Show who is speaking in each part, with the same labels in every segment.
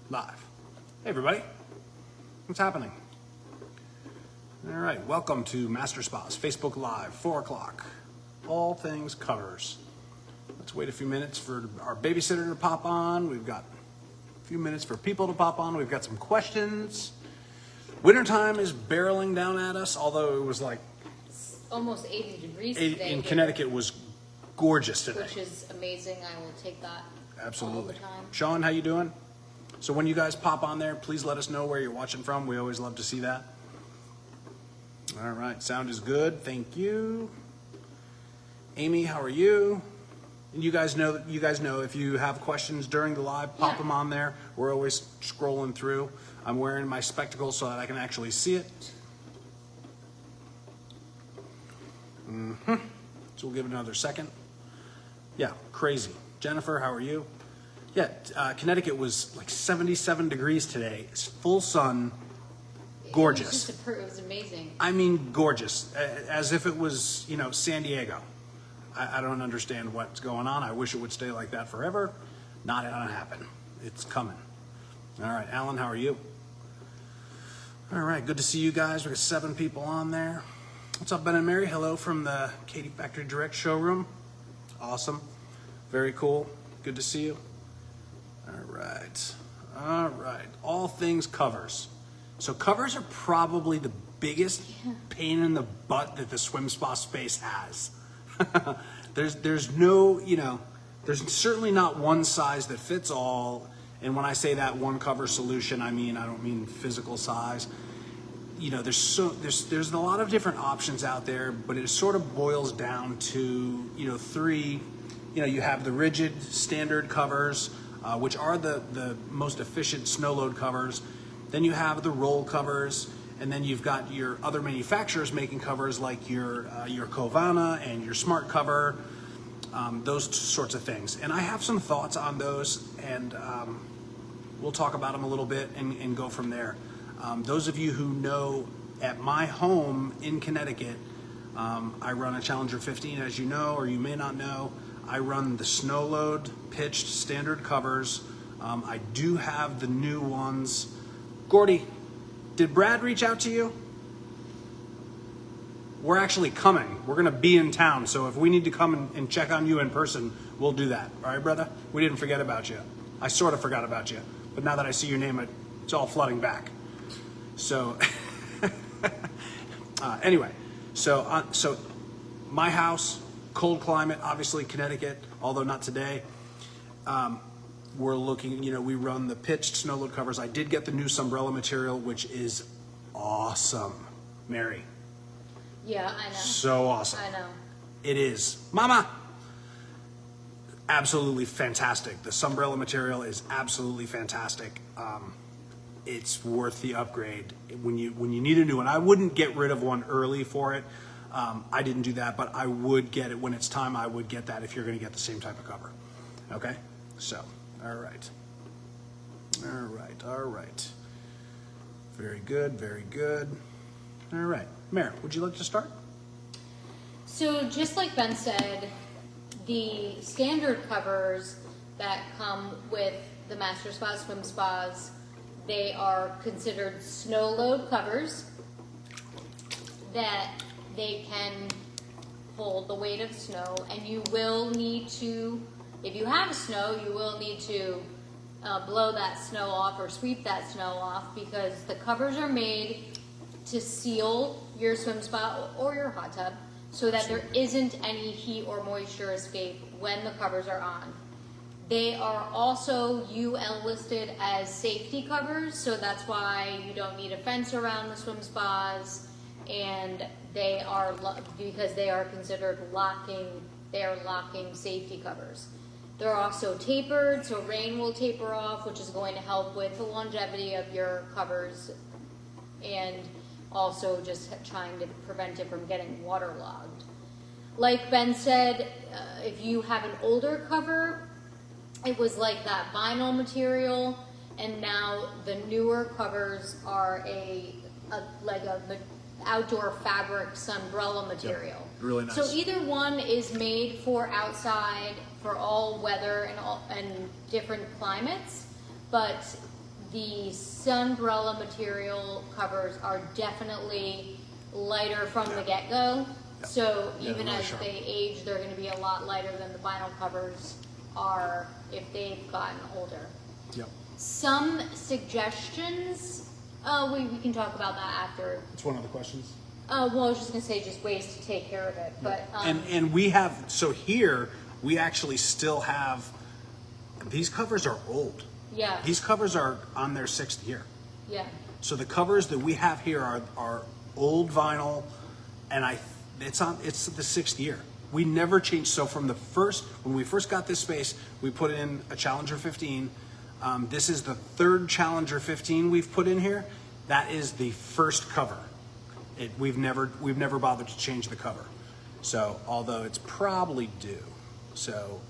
Speaker 1: Live. Hey everybody, what's happening? All right, welcome to MasterSpas, Facebook Live, 4 o'clock. All things covers. Let's wait a few minutes for our babysitter to pop on. We've got a few minutes for people to pop on. We've got some questions. Wintertime is barreling down at us, although it was like
Speaker 2: almost 80 degrees today.
Speaker 1: In Connecticut was gorgeous today.
Speaker 2: Which is amazing. I will take that.
Speaker 1: Absolutely.
Speaker 2: All the time.
Speaker 1: Sean, how you doing? So when you guys pop on there, please let us know where you're watching from. We always love to see that. All right, sound is good. Thank you. Amy, how are you? And you guys know if you have questions during the live, pop them on there. We're always scrolling through. I'm wearing my spectacles so that I can actually see it. So we'll give it another second. Yeah, crazy. Jennifer, how are you? Yeah, Connecticut was like 77 degrees today. It's full sun, gorgeous.
Speaker 2: It was amazing.
Speaker 1: I mean, gorgeous, as if it was, San Diego. I don't understand what's going on. I wish it would stay like that forever. Not gonna happen. It's coming. All right, Alan, how are you? All right, good to see you guys. We got 7 people on there. What's up, Ben and Mary? Hello from the Katy Factory Direct showroom. Awesome. Very cool. Good to see you. All right. All things covers. So covers are probably the biggest pain in the butt that the swim spa space has. there's no, there's certainly not one size that fits all. And when I say that one cover solution, I don't mean physical size. There's a lot of different options out there, but it sort of boils down to, 3, you have the rigid standard covers, which are the most efficient snow load covers. Then you have the roll covers, and then you've got your other manufacturers making covers like your Covana and your Smart Cover, those sorts of things. And I have some thoughts on those, and we'll talk about them a little bit and go from there. Those of you who know, at my home in Connecticut, I run a Challenger 15, as you know, or you may not know. I run the snow load pitched standard covers. I do have the new ones. Gordy, did Brad reach out to you? We're actually coming. We're going to be in town, so if we need to come and check on you in person, we'll do that. All right, brother? We didn't forget about you. I sort of forgot about you, but now that I see your name, it's all flooding back. So, anyway, so my house, cold climate, obviously Connecticut, although not today. We're looking, we run the pitched snow load covers. I did get the new Sunbrella material, which is awesome. Mary.
Speaker 2: Yeah, I know.
Speaker 1: So awesome.
Speaker 2: I know.
Speaker 1: It is. Mama! Absolutely fantastic. The Sunbrella material is absolutely fantastic. It's worth the upgrade when you need a new one. I wouldn't get rid of one early for it. I didn't do that, but I would get it when it's time. I would get that if you're going to get the same type of cover. Okay? So, all right. Very good, very good. All right. Mare, would you like to start?
Speaker 2: So just like Ben said, the standard covers that come with the MasterSpas swim spas, they are considered snow load covers that they can hold the weight of snow, and you will need to, if you have snow, you will need to blow that snow off or sweep that snow off, because the covers are made to seal your swim spa or your hot tub so that there isn't any heat or moisture escape when the covers are on. They are also UL listed as safety covers, so that's why you don't need a fence around the swim spas, and they are, because they are considered locking safety covers. They're also tapered, so rain will taper off, which is going to help with the longevity of your covers, and also just trying to prevent it from getting waterlogged. Like Ben said, if you have an older cover, it was like that vinyl material, and now the newer covers are like a outdoor fabric sunbrella material.
Speaker 1: Yep, really nice.
Speaker 2: So either one is made for outside, for all weather and different climates, but the Sunbrella material covers are definitely lighter from the get-go. So even
Speaker 1: really
Speaker 2: as
Speaker 1: sharp.
Speaker 2: they age, they're going to be a lot lighter than the vinyl covers are if they've gotten older.
Speaker 1: Yep.
Speaker 2: Some suggestions, we can talk about that after.
Speaker 1: It's one of the questions.
Speaker 2: Well, I was just going to say just ways to take care of it. But
Speaker 1: And we have, so here, we actually still have, these covers are old.
Speaker 2: yeah,
Speaker 1: These covers are on their 6th year.
Speaker 2: yeah.
Speaker 1: So the covers that we have here are old vinyl, and it's the 6th year. We never changed. So from when we first got this space, we put in a Challenger 15. This is the 3rd Challenger 15 we've put in here. That is the first cover. We've never bothered to change the cover. So although it's probably due. So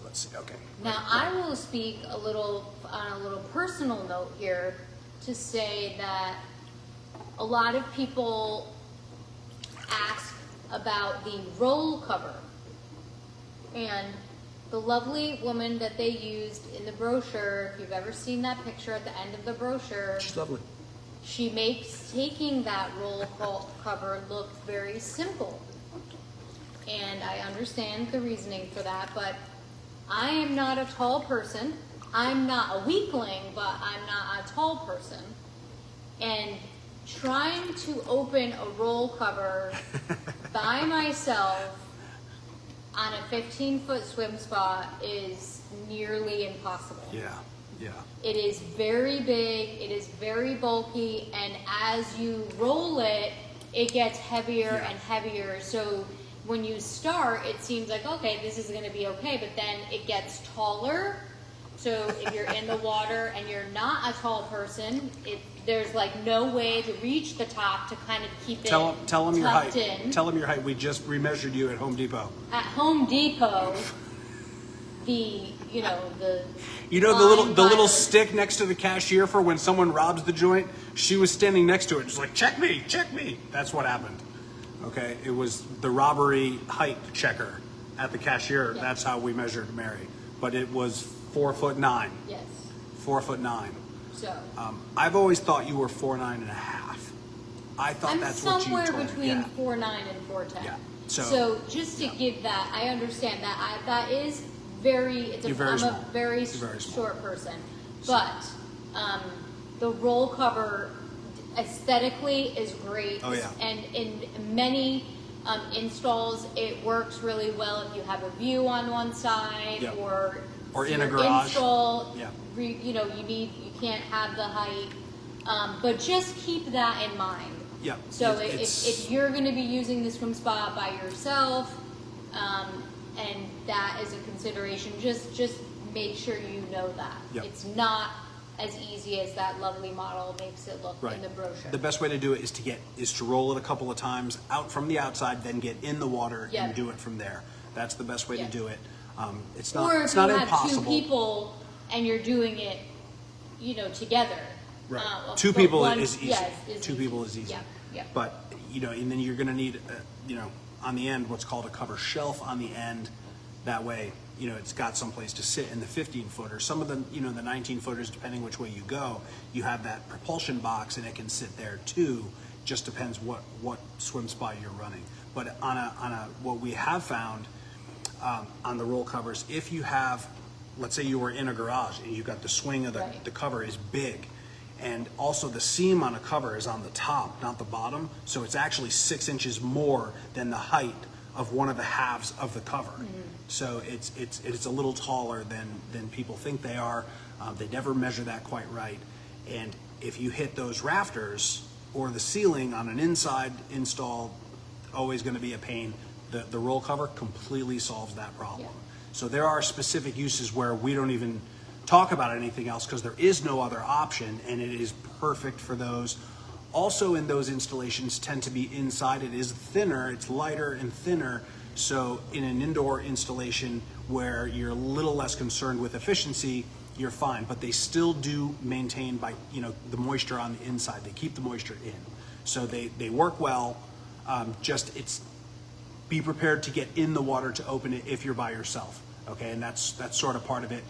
Speaker 1: let's see. Okay.
Speaker 2: Now I will speak on a little personal note here to say that a lot of people ask about the roll cover, and the lovely woman that they used in the brochure, if you've ever seen that picture at the end of the brochure,
Speaker 1: She's lovely.
Speaker 2: she makes taking that roll cover look very simple. And I understand the reasoning for that, but I am not a tall person. I'm not a weakling, but I'm not a tall person. And trying to open a roll cover by myself on a 15-foot swim spa is nearly impossible.
Speaker 1: Yeah. Yeah.
Speaker 2: It is very big, it is very bulky, and as you roll it, it gets heavier and heavier. So when you start, it seems like, okay, this is going to be okay, but then it gets taller. So if you're in the water and you're not a tall person, there's like no way to reach the top to kind of keep it
Speaker 1: Tell them your height.
Speaker 2: tucked in.
Speaker 1: Tell them your height. We just remeasured you at Home Depot.
Speaker 2: At Home Depot, the
Speaker 1: the little stick next to the cashier for when someone robs the joint. She was standing next to it, just like, check me. That's what happened. Okay, it was the robbery height checker at the cashier.
Speaker 2: Yeah.
Speaker 1: That's how we measured Mary. But it was 4'9".
Speaker 2: Yes.
Speaker 1: 4'9".
Speaker 2: So.
Speaker 1: I've always thought you were 4'9.5". I thought
Speaker 2: I'm
Speaker 1: that's what you told
Speaker 2: somewhere
Speaker 1: me.
Speaker 2: between
Speaker 1: Yeah.
Speaker 2: 4'9" and 4'10".
Speaker 1: Yeah.
Speaker 2: So just to give that, I understand that that is very.
Speaker 1: You're very
Speaker 2: I'm
Speaker 1: small.
Speaker 2: a very,
Speaker 1: You're very small.
Speaker 2: short person, but the roll cover aesthetically is great.
Speaker 1: Oh, yeah.
Speaker 2: And in many installs, it works really well if you have a view on one side
Speaker 1: Yep.
Speaker 2: or
Speaker 1: in a
Speaker 2: your
Speaker 1: garage.
Speaker 2: Install,
Speaker 1: Yeah.
Speaker 2: you can't have the height, but just keep that in mind.
Speaker 1: Yeah.
Speaker 2: So
Speaker 1: It's-
Speaker 2: if you're going to be using the swim spa by yourself, and that is a consideration, just make sure you know that.
Speaker 1: Yep.
Speaker 2: It's not as easy as that lovely model makes it look
Speaker 1: Right.
Speaker 2: in the brochure.
Speaker 1: The best way to do it is to roll it a couple of times out from the outside, then get in the water
Speaker 2: Yeah.
Speaker 1: and do it from there. That's the best way
Speaker 2: Yeah.
Speaker 1: to do it. It's
Speaker 2: or
Speaker 1: not.
Speaker 2: if
Speaker 1: It's not
Speaker 2: you have
Speaker 1: impossible.
Speaker 2: 2 people and you're doing it, together.
Speaker 1: Right.
Speaker 2: Well,
Speaker 1: 2
Speaker 2: but
Speaker 1: people
Speaker 2: one-
Speaker 1: is easy.
Speaker 2: yes, is
Speaker 1: 2
Speaker 2: easy.
Speaker 1: people is easy.
Speaker 2: Yeah. Yeah.
Speaker 1: But and then you're going to need on the end what's called a cover shelf on the end. That way, it's got someplace to sit. In the 15-footer, some of the the 19-footers, depending which way you go, you have that propulsion box and it can sit there too. Just depends what swim spa you're running. But on a what we have found on the roll covers, if you have, let's say you were in a garage and you've got the swing of
Speaker 2: Right.
Speaker 1: the cover is big, and also the seam on a cover is on the top, not the bottom, so it's actually 6 inches more than the height of one of the halves of the cover. So it's a little taller than people think they are. They never measure that quite right, and if you hit those rafters or the ceiling on an inside install, always going to be a pain. The roll cover completely solves that problem.
Speaker 2: Yeah.
Speaker 1: So there are specific uses where we don't even talk about anything else because there is no other option, and it is perfect for those. Also in those installations tend to be inside. It is thinner, it's lighter and thinner. So in an indoor installation where you're a little less concerned with efficiency, you're fine. But they still do maintain by the moisture on the inside. They keep the moisture in. So they work well. Be prepared to get in the water to open it if you're by yourself. Okay, and that's sort of part of it.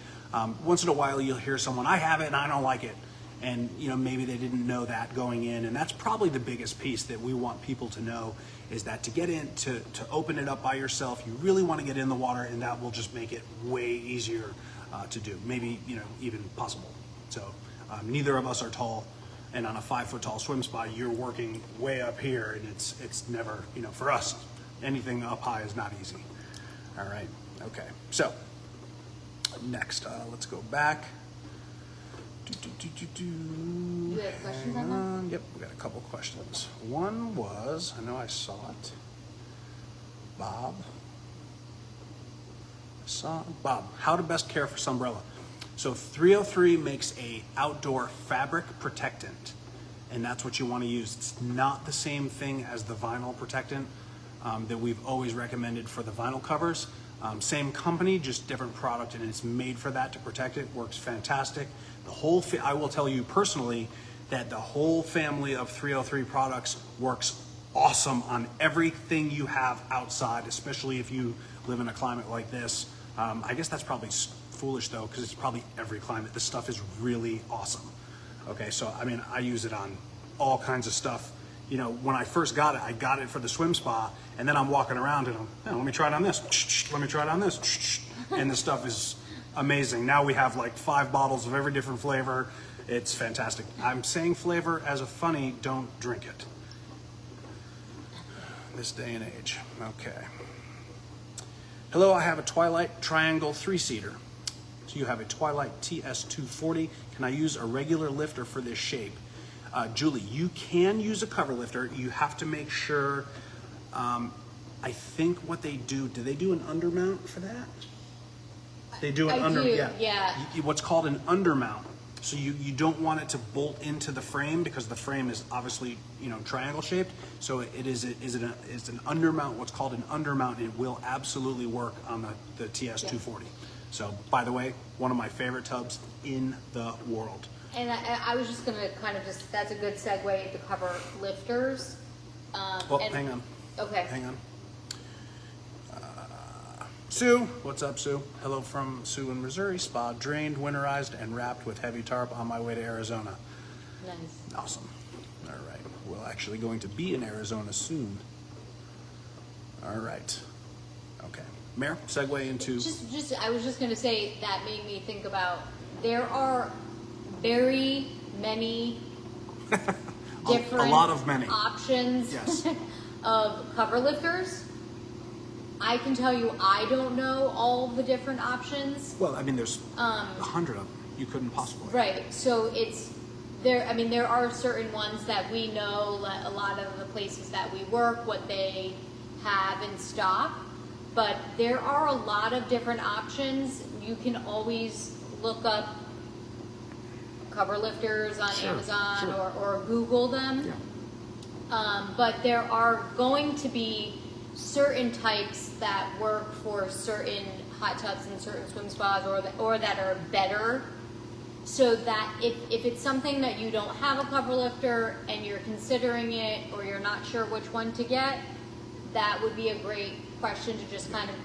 Speaker 1: Once in a while you'll hear someone, I have it and I don't like it. And maybe they didn't know that going in, and that's probably the biggest piece that we want people to know, is that to get in, to open it up by yourself, you really want to get in the water, and that will just make it way easier to do, maybe even possible. So neither of us are tall, and on a 5-foot tall swim spa, you're working way up here, and it's never, for us, anything up high is not easy. All right, okay, so next, let's go back.
Speaker 2: You have questions on that?
Speaker 1: Yep, we got a couple questions. One was, I know I saw it. Bob, how to best care for sunbrella. So 303 makes a outdoor fabric protectant, and that's what you want to use. It's not the same thing as the vinyl protectant that we've always recommended for the vinyl covers. Same company, just different product, and it's made for that to protect it. Works fantastic. I will tell you personally that the whole family of 303 products works awesome on everything you have outside, especially if you live in a climate like this. I guess that's probably foolish though, because it's probably every climate. This stuff is really awesome. Okay, so I mean, I use it on all kinds of stuff. When I first got it, I got it for the swim spa, and then I'm walking around and let me try it on this. Let me try it on this. And the stuff is amazing. Now we have like 5 bottles of every different flavor. It's fantastic. I'm saying flavor as a funny, don't drink it. This day and age. Okay. Hello, I have a Twilight Triangle 3-seater. So you have a Twilight TS240. Can I use a regular lifter for this shape? Julie, you can use a cover lifter. You have to make sure, I think what they do they do an undermount for that? They do an
Speaker 2: yeah.
Speaker 1: What's called an undermount. So you don't want it to bolt into the frame, because the frame is obviously triangle shaped. So it's an undermount. What's called an undermount. It will absolutely work on the TS240. So by the way, one of my favorite tubs in the world.
Speaker 2: And I was just gonna that's a good segue to cover lifters.
Speaker 1: Hang on.
Speaker 2: Okay.
Speaker 1: Hang on. Sue, what's up, Sue? Hello from Sue in Missouri. Spa drained, winterized, and wrapped with heavy tarp on my way to Arizona.
Speaker 2: Nice.
Speaker 1: Awesome. All right. We're actually going to be in Arizona soon. All right. Okay. Mayor, segue into...
Speaker 2: I was just going to say that made me think about, there are very many different
Speaker 1: a lot of many
Speaker 2: options
Speaker 1: yes.
Speaker 2: of cover lifters. I can tell you, I don't know all the different options.
Speaker 1: Well, I mean, there's 100 of them. You couldn't possibly.
Speaker 2: Right. So it's there. I mean, there are certain ones that we know, a lot of the places that we work, what they have in stock. But there are a lot of different options. You can always look up cover lifters on Amazon or Google them.
Speaker 1: Yeah.
Speaker 2: But there are going to be certain types that work for certain hot tubs and certain swim spas, or that are better. So that if it's something that you don't have a cover lifter and you're considering it, or you're not sure which one to get, that would be a great question to just kind of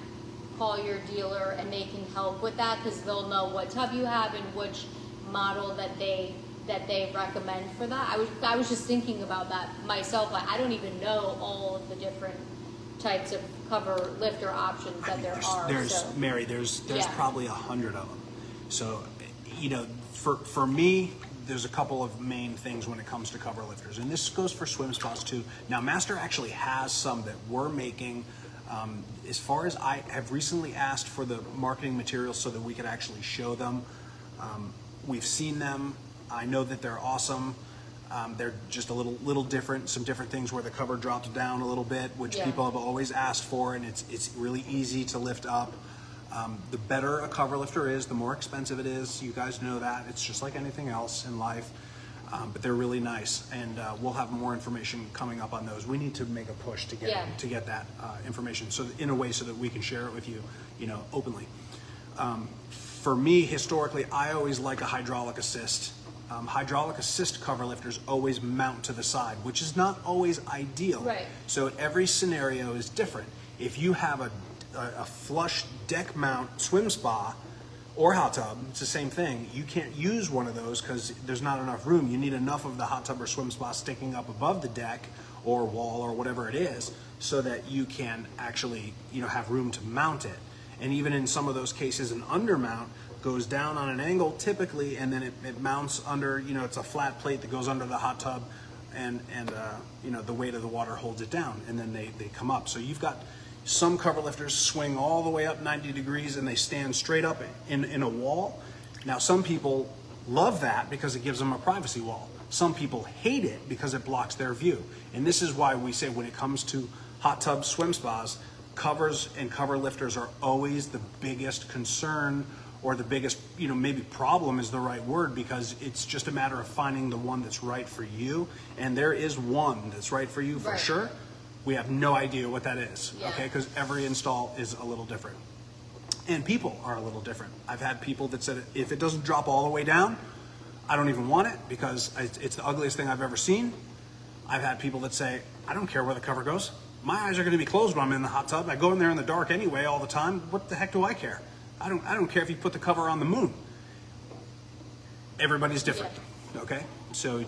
Speaker 2: call your dealer, and they can help with that, because they'll know what tub you have and which model that they recommend for that. I was just thinking about that myself. I don't even know all of the different types of cover lifter options that there are.
Speaker 1: Mary, there's probably 100 of them. So, for me, there's a couple of main things when it comes to cover lifters, and this goes for swim spas too. Now, Master actually has some that we're making. As far as I have recently asked for the marketing materials so that we could actually show them. We've seen them. I know that they're awesome. They're just a little different, some different things where the cover drops down a little bit, which people have always asked for, and it's really easy to lift up. The better a cover lifter is, the more expensive it is. You guys know that. It's just like anything else in life, but they're really nice, and we'll have more information coming up on those. We need to make a push to get that information, so in a way so that we can share it with you, openly. For me, historically, I always like a hydraulic assist. Hydraulic assist cover lifters always mount to the side, which is not always ideal.
Speaker 2: Right.
Speaker 1: So every scenario is different. If you have a flush deck mount swim spa, or hot tub, it's the same thing. You can't use one of those because there's not enough room. You need enough of the hot tub or swim spa sticking up above the deck or wall or whatever it is so that you can actually, have room to mount it. And even in some of those cases, an undermount goes down on an angle typically, and then it mounts under, it's a flat plate that goes under the hot tub, and the weight of the water holds it down, and then they come up. So you've got some cover lifters swing all the way up 90 degrees and they stand straight up in a wall. Now some people love that because it gives them a privacy wall. Some people hate it because it blocks their view. And this is why we say when it comes to hot tubs, swim spas, covers and cover lifters are always the biggest concern, or the biggest, maybe problem is the right word, because it's just a matter of finding the one that's right for you. And there is one that's right for you for sure. We have no idea what that is, okay? Because every install is a little different. And people are a little different. I've had people that said, if it doesn't drop all the way down, I don't even want it because it's the ugliest thing I've ever seen. I've had people that say, I don't care where the cover goes. My eyes are gonna be closed when I'm in the hot tub. I go in there in the dark anyway all the time. What the heck do I care? I don't care if you put the cover on the moon. Everybody's different, okay? So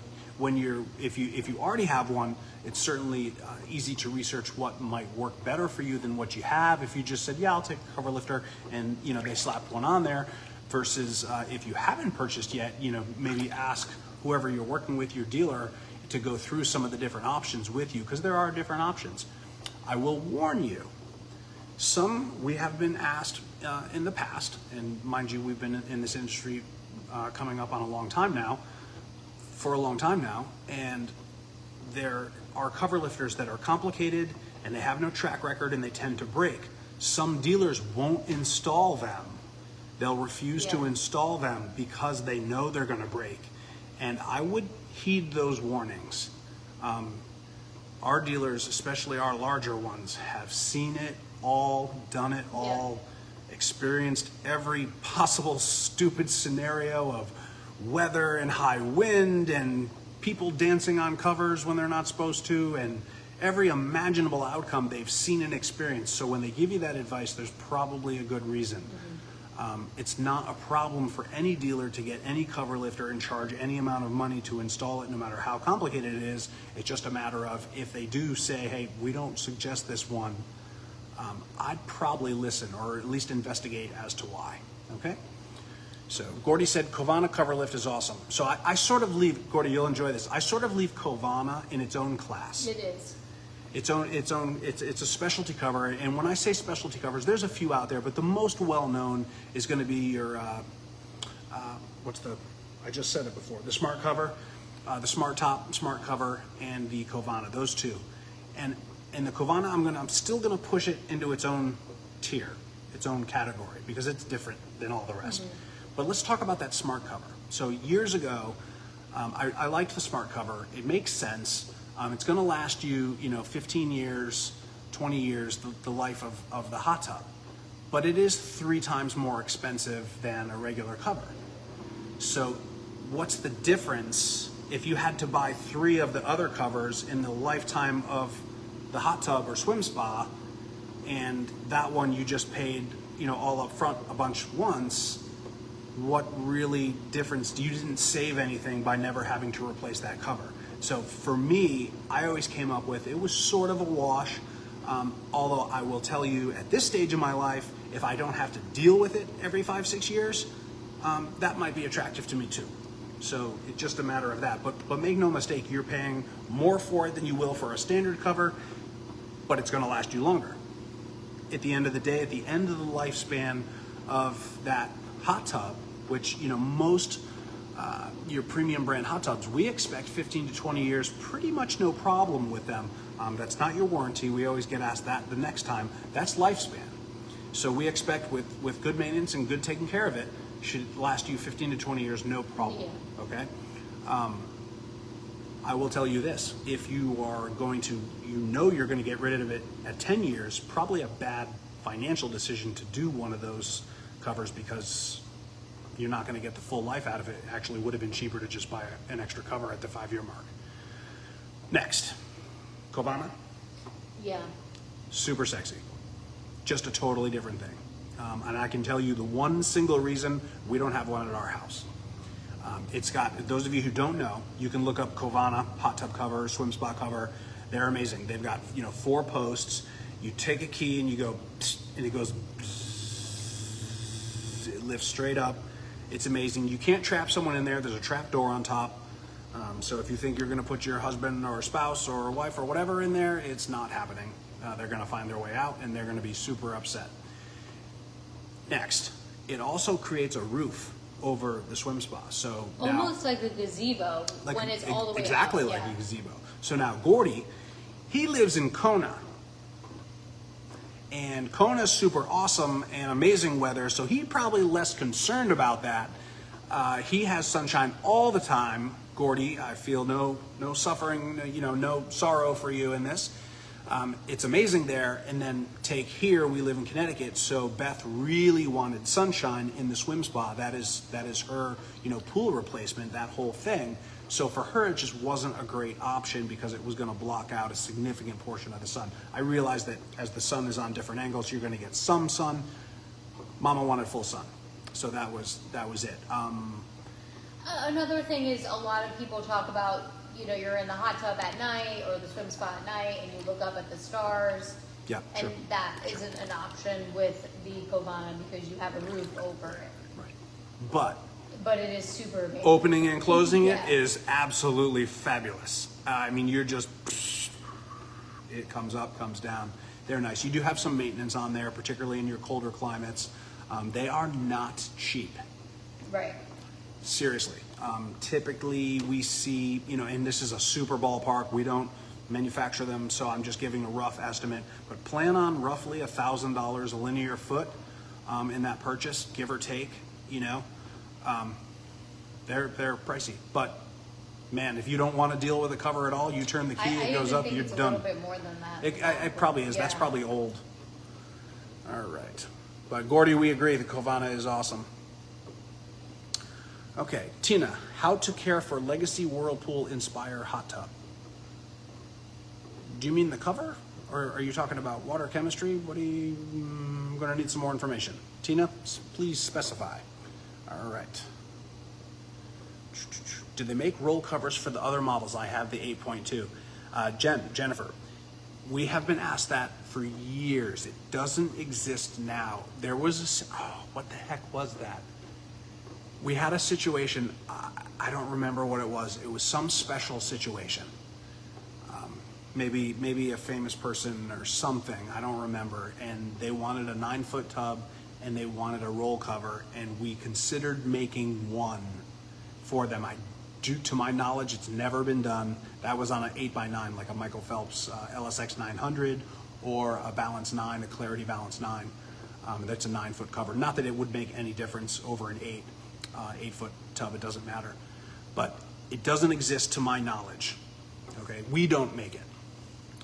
Speaker 1: if you already have one, it's certainly easy to research what might work better for you than what you have. If you just said, yeah, I'll take a cover lifter, and they slapped one on there, versus if you haven't purchased yet, maybe ask whoever you're working with, your dealer, to go through some of the different options with you, because there are different options. I will warn you, some we have been asked in the past, and mind you, we've been in this industry coming up on a long time now, and there are cover lifters that are complicated and they have no track record and they tend to break. Some dealers won't install them. They'll refuse to install them because they know they're going to break. And I would heed those warnings. Our dealers, especially our larger ones, have seen it all, done it all, experienced every possible stupid scenario of weather and high wind and people dancing on covers when they're not supposed to, and every imaginable outcome they've seen and experienced. So when they give you that advice, there's probably a good reason. It's not a problem for any dealer to get any cover lifter and charge any amount of money to install it, no matter how complicated it is. It's just a matter of, if they do say, hey, we don't suggest this one, I'd probably listen, or at least investigate as to why, okay? So Gordy said Covana cover lift is awesome. So I sort of leave, Gordy, you'll enjoy this, I sort of leave Covana in its own class.
Speaker 2: It is.
Speaker 1: It's a specialty cover, and when I say specialty covers, there's a few out there, but the most well-known is going to be your, I just said it before, the Smart Cover, the Smart Top, Smart Cover, and the Covana, those two. And the Covana, I'm still going to push it into its own tier, its own category, because it's different than all the rest. But let's talk about that Smart Cover. So years ago, I liked the Smart Cover. It makes sense. It's going to last you, 15 years, 20 years, the life of the hot tub. But it is 3 times more expensive than a regular cover. So what's the difference if you had to buy 3 of the other covers in the lifetime of the hot tub or swim spa, and that one you just paid, all up front a bunch once? What really difference? You didn't save anything by never having to replace that cover. So for me, I always came up with, it was sort of a wash, although I will tell you at this stage of my life, if I don't have to deal with it every 5-6 years, that might be attractive to me too. So it's just a matter of that. But make no mistake, you're paying more for it than you will for a standard cover, but it's going to last you longer. At the end of the day, at the end of the lifespan of that hot tub, which, most your premium brand hot tubs, we expect 15 to 20 years, pretty much no problem with them. That's not your warranty. We always get asked that the next time. That's lifespan. So we expect with good maintenance and good taking care of it, should last you 15 to 20 years, no problem, okay? I will tell you this, if you are going to, you're going to get rid of it at 10 years, probably a bad financial decision to do one of those covers, because you're not going to get the full life out of it. It actually would have been cheaper to just buy an extra cover at the 5-year mark. Next, Covana.
Speaker 2: Yeah.
Speaker 1: Super sexy. Just a totally different thing. And I can tell you the one single reason we don't have one at our house. It's got, those of you who don't know, you can look up Covana hot tub cover, swim spa cover. They're amazing. They've got, 4 posts. You take a key and you go, and it goes, it lifts straight up. It's amazing. You can't trap someone in there. There's a trap door on top. So if you think you're going to put your husband or spouse or wife or whatever in there, it's not happening. They're going to find their way out and they're going to be super upset. Next, it also creates a roof over the swim spa. So now,
Speaker 2: almost like a gazebo when it's all the way
Speaker 1: exactly
Speaker 2: out.
Speaker 1: like a gazebo. So now Gordy, he lives in Kona. And Kona's super awesome and amazing weather, so he's probably less concerned about that. He has sunshine all the time. Gordy, I feel no suffering, no sorrow for you in this. It's amazing there. And then take here, we live in Connecticut, so Beth really wanted sunshine in the swim spa. That is her, pool replacement, that whole thing. So for her, it just wasn't a great option because it was going to block out a significant portion of the sun. I realized that as the sun is on different angles, you're going to get some sun. Mama wanted full sun, so that was it.
Speaker 2: Another thing is a lot of people talk about, you're in the hot tub at night or the swim spa at night and you look up at the stars.
Speaker 1: Yeah,
Speaker 2: and
Speaker 1: sure.
Speaker 2: that isn't an option with the Covana because you have a roof over it.
Speaker 1: Right. But
Speaker 2: it is super amazing.
Speaker 1: Opening and closing
Speaker 2: Yeah.
Speaker 1: it is absolutely fabulous. You're just, it comes up, comes down. They're nice. You do have some maintenance on there, particularly in your colder climates. They are not cheap.
Speaker 2: Right.
Speaker 1: Seriously. Typically we see, and this is a super ballpark. We don't manufacture them, so I'm just giving a rough estimate. But plan on roughly $1,000 a linear foot in that purchase, give or take, They're pricey, but man, if you don't want to deal with a cover at all, you turn the key, it goes up, you're done.
Speaker 2: A little bit more than that.
Speaker 1: It probably is.
Speaker 2: Yeah.
Speaker 1: That's probably old. All right, but Gordy, we agree the Covana is awesome. Okay, Tina, how to care for Legacy Whirlpool Inspire hot tub? Do you mean the cover, or are you talking about water chemistry? What do you? I'm going to need some more information. Tina, please specify. All right. Do they make roll covers for the other models? I have the 8.2. Jennifer, we have been asked that for years. It doesn't exist now. There was what the heck was that? We had a situation, I don't remember what it was. It was some special situation. Maybe a famous person or something, I don't remember. And they wanted a 9-foot tub and they wanted a roll cover, and we considered making one for them. To my knowledge, it's never been done. That was on an 8x9, like a Michael Phelps LSX 900 or a Balance 9, a Clarity Balance 9. That's a 9-foot cover. Not that it would make any difference over an 8-foot tub, it doesn't matter. But it doesn't exist to my knowledge. Okay, we don't make it.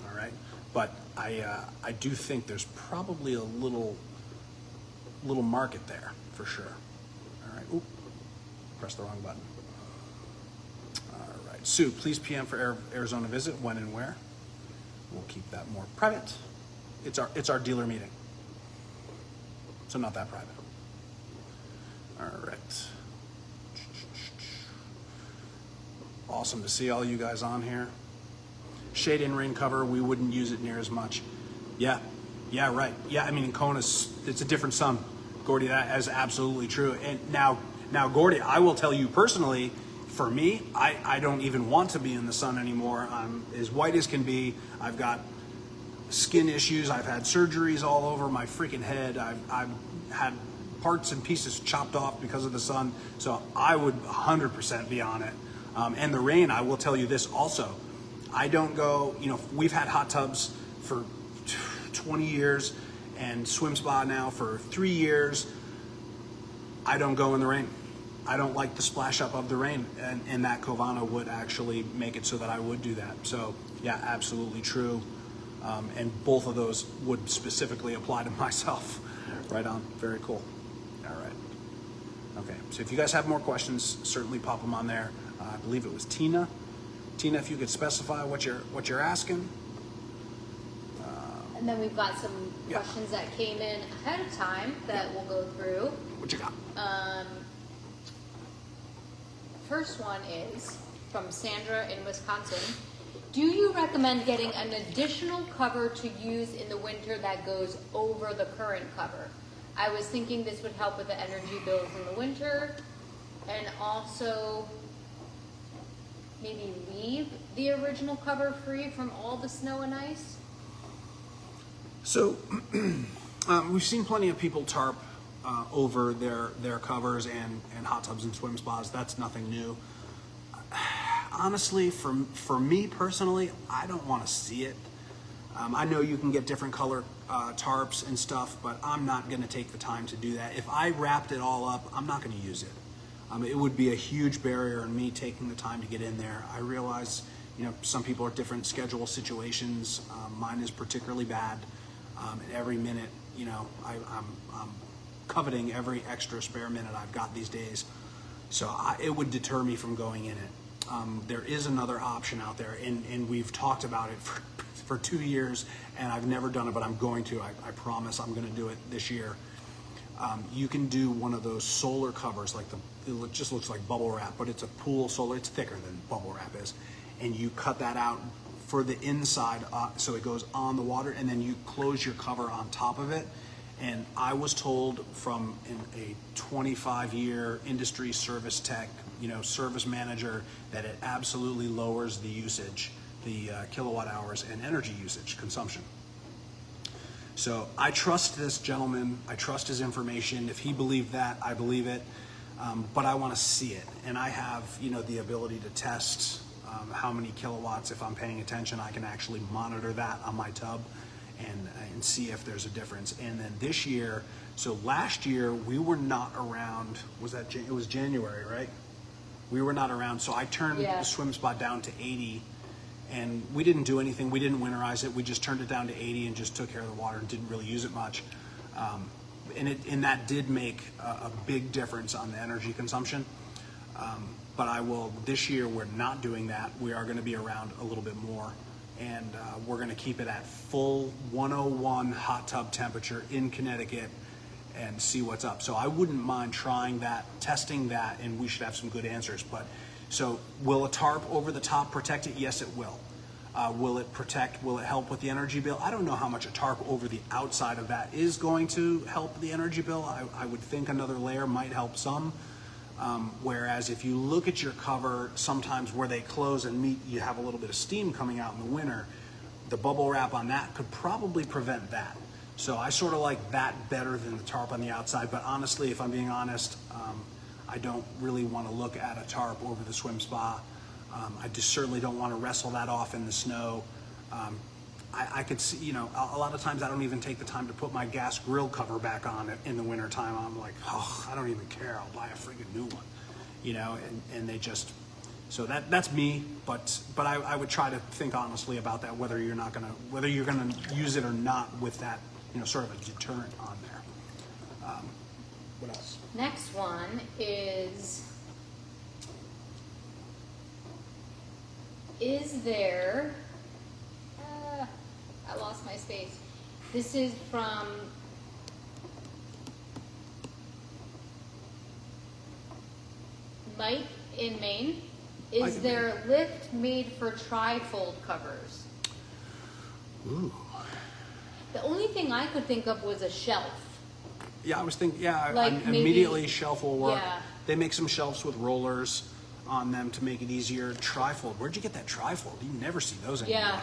Speaker 1: All right, but I do think there's probably a little market there for sure. All right, oop, press the wrong button. All right, Sue, please PM for Arizona visit, when and where. We'll keep that more private. It's our dealer meeting, so not that private. All right. Awesome to see all you guys on here. Shade and rain cover, we wouldn't use it near as much. Yeah, right. Yeah, I mean, in Kona, it's a different sun. Gordy, that is absolutely true. And now, Gordy, I will tell you personally, for me, I don't even want to be in the sun anymore. I'm as white as can be. I've got skin issues. I've had surgeries all over my freaking head. I've had parts and pieces chopped off because of the sun. So I would 100% be on it. And the rain, I will tell you this also. I don't go, we've had hot tubs for 20 years and swim spa now for 3 years. I don't go in the rain. I don't like the splash up of the rain, and that Covana would actually make it so that I would do that. So yeah, absolutely true. And both of those would specifically apply to myself. Right on, very cool. All right. Okay, so if you guys have more questions, certainly pop them on there. I believe it was Tina. Tina, if you could specify what you're asking.
Speaker 2: And then we've got some questions that came in ahead of time that we'll go through.
Speaker 1: What you got?
Speaker 2: First one is from Sandra in Wisconsin. Do you recommend getting an additional cover to use in the winter that goes over the current cover? I was thinking this would help with the energy bills in the winter, and also maybe leave the original cover free from all the snow and ice.
Speaker 1: So we've seen plenty of people tarp over their covers and hot tubs and swim spas. That's nothing new. Honestly, for me personally, I don't want to see it. I know you can get different color tarps and stuff, but I'm not going to take the time to do that. If I wrapped it all up, I'm not going to use it. It would be a huge barrier in me taking the time to get in there. I realize, some people are different schedule situations. Mine is particularly bad. And every minute, I'm coveting every extra spare minute I've got these days. So it would deter me from going in it. There is another option out there, and we've talked about it for 2 years, and I've never done it, but I'm going to. I promise I'm going to do it this year. You can do one of those solar covers, it just looks like bubble wrap, but it's a pool solar. It's thicker than bubble wrap is, and you cut that out for the inside, so it goes on the water, and then you close your cover on top of it. And I was told from a 25-year industry service tech, service manager, that it absolutely lowers the usage, the kilowatt hours and energy usage consumption. So I trust this gentleman. I trust his information. If he believed that, I believe it. But I want to see it, and I have the ability to test how many kilowatts. If I'm paying attention, I can actually monitor that on my tub and see if there's a difference. And then this year, so last year we were not around. It was January, right? We were not around, so I turned the swim spot down to 80, and we didn't do anything. We didn't winterize it. We just turned it down to 80 and just took care of the water and didn't really use it much. And that did make a big difference on the energy consumption. But this year we're not doing that. We are going to be around a little bit more, and we're going to keep it at full 101 hot tub temperature in Connecticut and see what's up. So I wouldn't mind trying that, testing that, and we should have some good answers. But so will a tarp over the top protect it? Yes, it will. Will it help with the energy bill? I don't know how much a tarp over the outside of that is going to help the energy bill. I would think another layer might help some. Whereas if you look at your cover, sometimes where they close and meet, you have a little bit of steam coming out in the winter. The bubble wrap on that could probably prevent that. So I sort of like that better than the tarp on the outside. But honestly, if I'm being honest, I don't really want to look at a tarp over the swim spa. I just certainly don't want to wrestle that off in the snow. I could see, a lot of times I don't even take the time to put my gas grill cover back on it in the wintertime. I'm like, I don't even care. I'll buy a freaking new one, and they just, so that's me. But I would try to think honestly about that, whether you're going to use it or not with that, sort of a deterrent on there. What else?
Speaker 2: Next one is there, I lost my space. This is from Mike in Maine. Is there a lift made for tri-fold covers?
Speaker 1: Ooh.
Speaker 2: The only thing I could think of was a shelf.
Speaker 1: Yeah, I was thinking,
Speaker 2: Like
Speaker 1: immediately shelf will work.
Speaker 2: Yeah.
Speaker 1: They make some shelves with rollers on them to make it easier. Trifold, where'd you get that trifold? You never see those anymore.
Speaker 2: Yeah.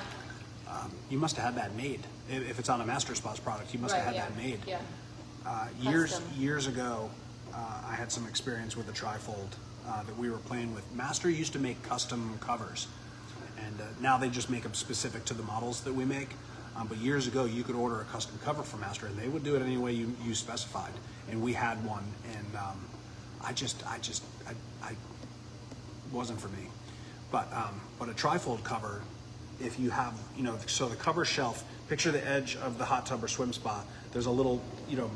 Speaker 1: You must have had that made. If it's on a MasterSpas product, you must have had that made.
Speaker 2: Yeah.
Speaker 1: Years ago, I had some experience with a trifold that we were playing with. Master used to make custom covers, and now they just make them specific to the models that we make. But years ago, you could order a custom cover from Master, and they would do it any way you specified. And we had one, and I wasn't for me. But a trifold cover, if you have, so the cover shelf, picture the edge of the hot tub or swim spa. There's a little,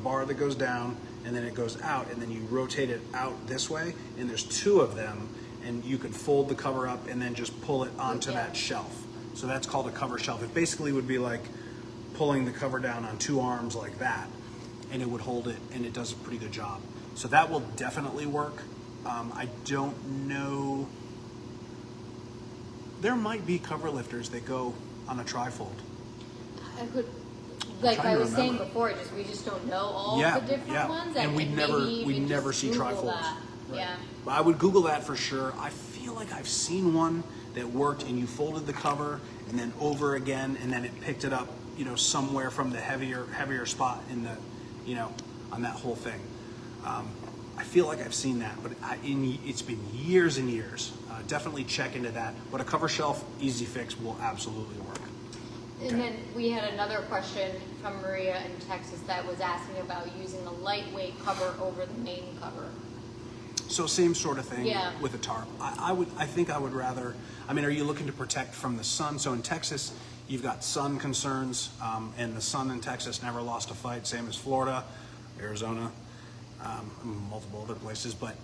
Speaker 1: bar that goes down, and then it goes out, and then you rotate it out this way, and there's two of them, and you could fold the cover up and then just pull it onto that shelf. So that's called a cover shelf. It basically would be like pulling the cover down on 2 arms like that, and it would hold it, and it does a pretty good job. So that will definitely work. I don't know. There might be cover lifters that go on a trifold.
Speaker 2: I could, like
Speaker 1: trying
Speaker 2: I
Speaker 1: to
Speaker 2: was saying
Speaker 1: remember.
Speaker 2: before, we just don't know all
Speaker 1: Yeah,
Speaker 2: the different
Speaker 1: yeah.
Speaker 2: ones,
Speaker 1: And we
Speaker 2: maybe even
Speaker 1: never
Speaker 2: just
Speaker 1: see
Speaker 2: Google
Speaker 1: trifolds.
Speaker 2: that.
Speaker 1: Right.
Speaker 2: Yeah.
Speaker 1: But I would Google that for sure. I feel like I've seen one that worked, and you folded the cover and then over again, and then it picked it up, somewhere from the heavier spot in the, on that whole thing. I feel like I've seen that, but it's been years and years. Definitely check into that. But a cover shelf, easy fix, will absolutely work.
Speaker 2: And then we had another question from Maria in Texas that was asking about using a lightweight cover over the main cover.
Speaker 1: So same sort of thing
Speaker 2: Yeah.
Speaker 1: with a tarp. I think I would rather. I mean, are you looking to protect from the sun? So in Texas, you've got sun concerns, and the sun in Texas never lost a fight. Same as Florida, Arizona, multiple other places. But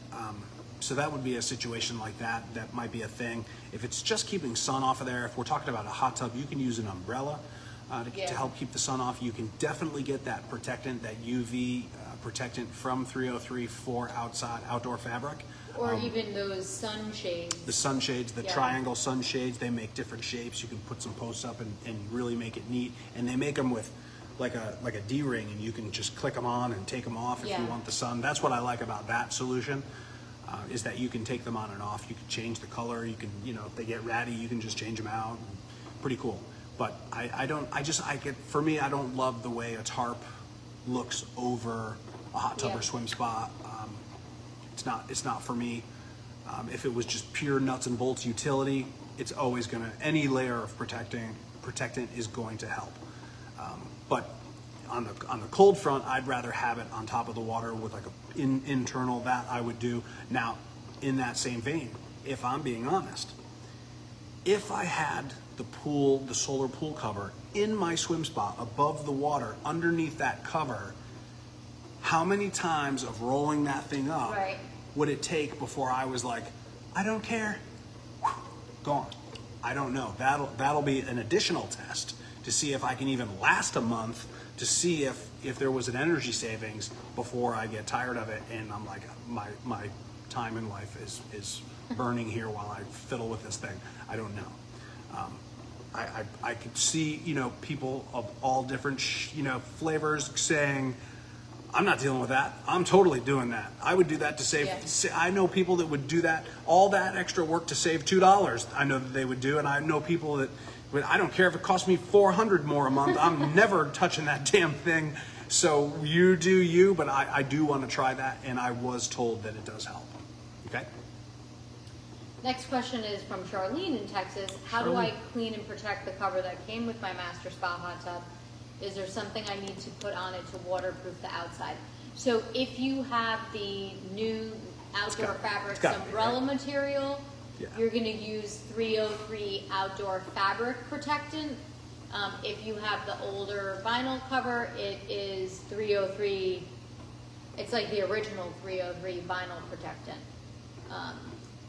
Speaker 1: so that would be a situation like that. That might be a thing. If it's just keeping sun off of there, if we're talking about a hot tub, you can use an umbrella to help keep the sun off. You can definitely get that protectant, that UV protectant from 303 for outdoor fabric.
Speaker 2: Or even those sunshades.
Speaker 1: The sunshades, the
Speaker 2: Yeah.
Speaker 1: triangle sunshades, they make different shapes. You can put some posts up and really make it neat. And they make them with like a D-ring, and you can just click them on and take them off if
Speaker 2: Yeah.
Speaker 1: you want the sun. That's what I like about that solution, is that you can take them on and off. You can change the color. You can, if they get ratty, you can just change them out. Pretty cool. But for me, I don't love the way a tarp looks over a hot tub
Speaker 2: Yeah.
Speaker 1: or swim spa. It's not for me. If it was just pure nuts and bolts utility, it's always any layer of protectant is going to help. But on the cold front, I'd rather have it on top of the water with like internal, that I would do. Now, in that same vein, if I'm being honest, if I had the solar pool cover in my swim spa above the water, underneath that cover, how many times of rolling that thing up
Speaker 2: Right.
Speaker 1: would it take before I was like, I don't care, gone? I don't know. That'll be an additional test to see if I can even last a month, to see if there was an energy savings before I get tired of it and I'm like, my time in life is burning here while I fiddle with this thing. I don't know. I could see, people of all different, flavors saying, I'm not dealing with that. I'm totally doing that. I would do that to save.
Speaker 2: Yeah.
Speaker 1: I know people that would do that, all that extra work to save $2. I know that they would do, and I know people that. But I don't care if it costs me $400 more a month. I'm never touching that damn thing. So you do you, but I do want to try that, and I was told that it does help. Okay.
Speaker 2: Next question is from Charlene in Texas. How do I clean and protect the cover that came with my MasterSpa hot tub? Is there something I need to put on it to waterproof the outside? So if you have the new outdoor fabrics umbrella material, you're going to use 303 outdoor fabric protectant. If you have the older vinyl cover, it is 303. It's like the original 303 vinyl protectant.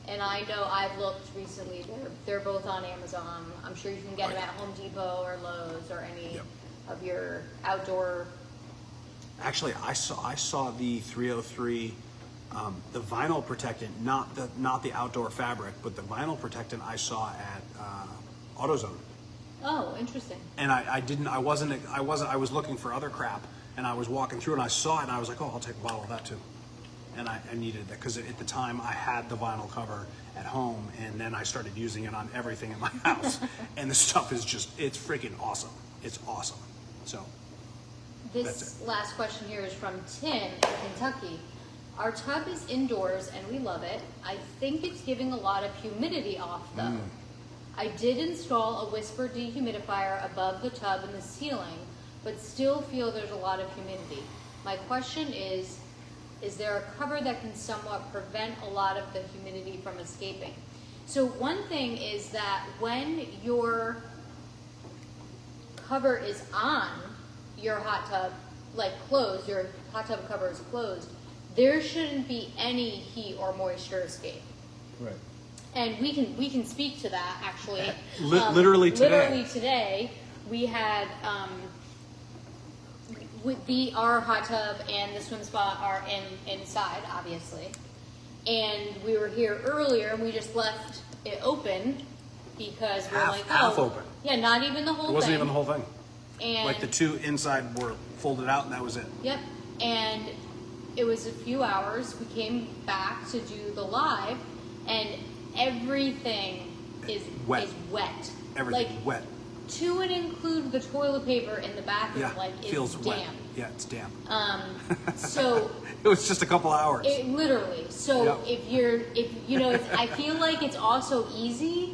Speaker 2: And I know I've looked recently. They're both on Amazon. I'm sure you can get them at Home Depot or Lowe's or any of your outdoor.
Speaker 1: Actually, I saw the 303, the vinyl protectant, not the outdoor fabric, but the vinyl protectant I saw at AutoZone.
Speaker 2: Oh, interesting.
Speaker 1: And I was looking for other crap, and I was walking through and I saw it and I was like, oh, I'll take a bottle of that too. And I needed that because at the time I had the vinyl cover at home, and then I started using it on everything in my house. And the stuff is it's freaking awesome. It's awesome. So
Speaker 2: this last question here is from Tim in Kentucky. Our tub is indoors and we love it. I think it's giving a lot of humidity off though. I did install a whisper dehumidifier above the tub and the ceiling, but still feel there's a lot of humidity. My question is there a cover that can somewhat prevent a lot of the humidity from escaping? So one thing is that when your cover is on your hot tub, like closed, your hot tub cover is closed, there shouldn't be any heat or moisture escape.
Speaker 3: Right.
Speaker 2: And we can speak to that actually.
Speaker 1: literally today.
Speaker 2: Literally today, we had our hot tub and the swim spa are inside, obviously. And we were here earlier, and we just left it open because we're
Speaker 1: Half open.
Speaker 2: Yeah, not even the whole thing.
Speaker 1: It wasn't even the whole thing.
Speaker 2: And
Speaker 1: Like the two inside were folded out, and that was it.
Speaker 2: Yep. And it was a few hours. We came back to do the live, and everything is
Speaker 1: wet. Everything
Speaker 2: like,
Speaker 1: wet.
Speaker 2: To and include the toilet paper in the bathroom,
Speaker 1: Yeah,
Speaker 2: like it's
Speaker 1: feels
Speaker 2: damp.
Speaker 1: wet. Yeah, it's damp.
Speaker 2: So
Speaker 1: It was just a couple hours.
Speaker 2: it literally. So
Speaker 1: Yep.
Speaker 2: if you know, I feel like it's also easy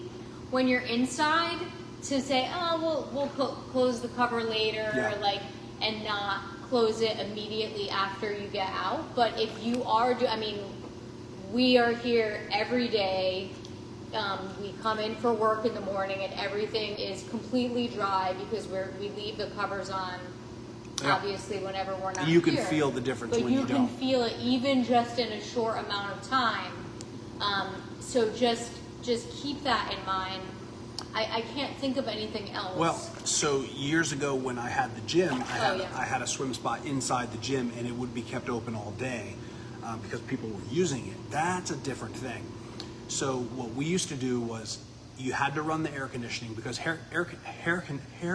Speaker 2: when you're inside to say, oh, we'll close the cover later,
Speaker 1: Yeah.
Speaker 2: like, and not close it immediately after you get out. But if you are, we are here every day. We come in for work in the morning, and everything is completely dry because we leave the covers on.
Speaker 1: Yeah.
Speaker 2: Obviously, whenever we're not
Speaker 1: You can
Speaker 2: here.
Speaker 1: feel the difference
Speaker 2: but
Speaker 1: when you
Speaker 2: you can
Speaker 1: don't.
Speaker 2: feel it even just in a short amount of time. So just keep that in mind. I can't think of anything else.
Speaker 1: Well, so years ago when I had the gym,
Speaker 2: yeah.
Speaker 1: I had a swim spot inside the gym, and it would be kept open all day because people were using it. That's a different thing. So what we used to do was you had to run the air conditioning because air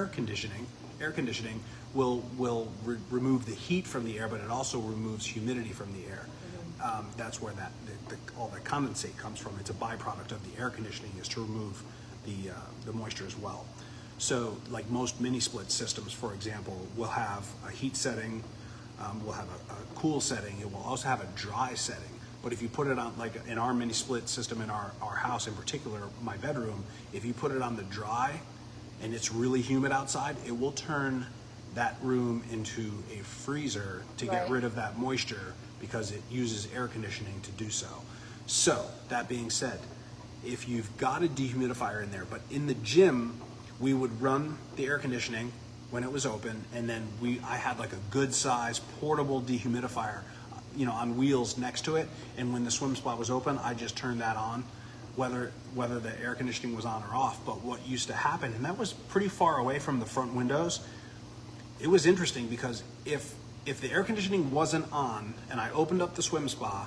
Speaker 1: conditioning will remove the heat from the air, but it also removes humidity from the air. That's where all that condensate comes from. It's a byproduct of the air conditioning is to remove the moisture as well. So like most mini split systems, for example, will have a heat setting, will have a cool setting. It will also have a dry setting. But if you put it on, like in our mini split system in our house in particular, my bedroom, if you put it on the dry and it's really humid outside, it will turn that room into a freezer to get
Speaker 2: Right.
Speaker 1: rid of that moisture because it uses air conditioning to do so. So that being said, if you've got a dehumidifier in there, but in the gym, we would run the air conditioning when it was open, and then I had like a good size portable dehumidifier, on wheels next to it. And when the swim spot was open, I just turned that on, whether the air conditioning was on or off. But what used to happen, and that was pretty far away from the front windows, it was interesting because if the air conditioning wasn't on and I opened up the swim spa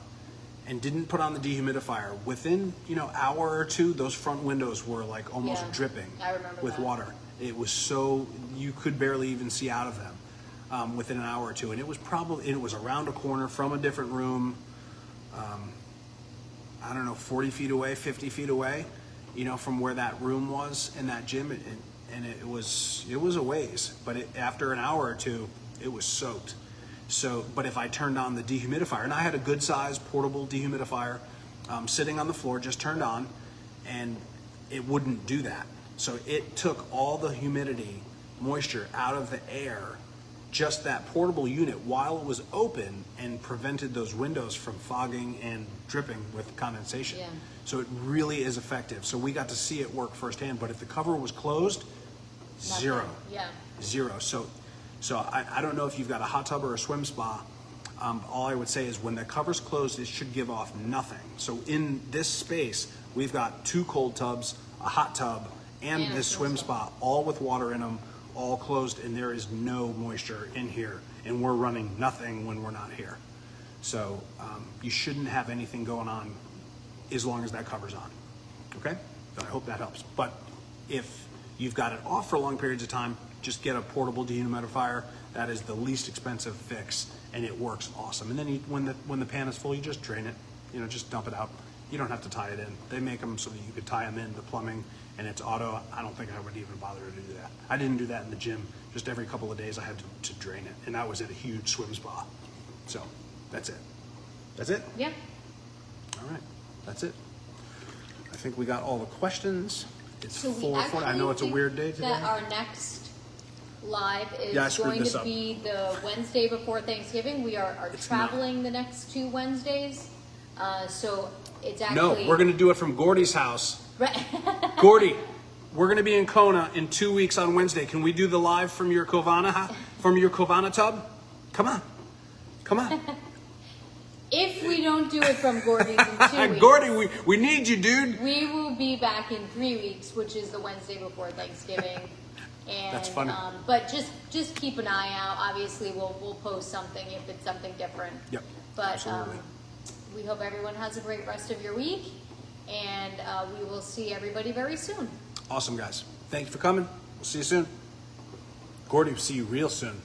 Speaker 1: and didn't put on the dehumidifier, within hour or two, those front windows were like almost
Speaker 2: Yeah,
Speaker 1: dripping
Speaker 2: I remember
Speaker 1: with
Speaker 2: that.
Speaker 1: water. It was so you could barely even see out of them within an hour or two, and it was around a corner from a different room. I don't know, 40 feet away, 50 feet away, from where that room was in that gym, and it was a ways. But after an hour or two, it was soaked. So, but if I turned on the dehumidifier, and I had a good size portable dehumidifier sitting on the floor, just turned on, and it wouldn't do that. So it took all the humidity, moisture out of the air, just that portable unit while it was open, and prevented those windows from fogging and dripping with condensation.
Speaker 2: Yeah.
Speaker 1: So it really is effective. So we got to see it work firsthand, but if the cover was closed,
Speaker 2: Nothing.
Speaker 1: zero.
Speaker 2: Yeah.
Speaker 1: Zero. So I don't know if you've got a hot tub or a swim spa. All I would say is when the cover's closed, it should give off nothing. So in this space, we've got 2 cold tubs, a hot tub, and
Speaker 2: And a
Speaker 1: this swim spa, all with water in them, all closed, and there is no moisture in here. And we're running nothing when we're not here. So you shouldn't have anything going on as long as that cover's on. Okay? So I hope that helps. But if you've got it off for long periods of time, just get a portable dehumidifier. That is the least expensive fix, and it works awesome. And then when the pan is full, you just drain it. Just dump it out. You don't have to tie it in. They make them so that you could tie them in, the plumbing, and it's auto. I don't think I would even bother to do that. I didn't do that in the gym. Just every couple of days I had to drain it, and that was at a huge swim spa. So that's it. That's it?
Speaker 2: Yeah.
Speaker 1: All right. That's it. I think we got all the questions. It's
Speaker 2: So we
Speaker 1: 4:40. I know it's a
Speaker 2: think
Speaker 1: weird day today.
Speaker 2: that our next live is
Speaker 1: Yeah, I screwed
Speaker 2: going
Speaker 1: this
Speaker 2: to
Speaker 1: up.
Speaker 2: be the Wednesday before Thanksgiving. We are
Speaker 1: It's not.
Speaker 2: traveling the next 2 Wednesdays. So it's
Speaker 1: No,
Speaker 2: actually...
Speaker 1: we're going to do it from Gordy's house.
Speaker 2: Right.
Speaker 1: Gordy, we're going to be in Kona in 2 weeks on Wednesday. Can we do the live from your Kovana tub? Come on. Come on.
Speaker 2: If we don't do it from Gordy's in 2 weeks,
Speaker 1: Gordy, we need you, dude.
Speaker 2: we will be back in 3 weeks, which is the Wednesday before Thanksgiving. And,
Speaker 1: That's funny.
Speaker 2: But just keep an eye out. Obviously, we'll post something if it's something different.
Speaker 1: Yep.
Speaker 2: But
Speaker 1: Absolutely.
Speaker 2: we hope everyone has a great rest of your week, and we will see everybody very soon.
Speaker 1: Awesome, guys. Thank you for coming. We'll see you soon. Gordy, we'll see you real soon.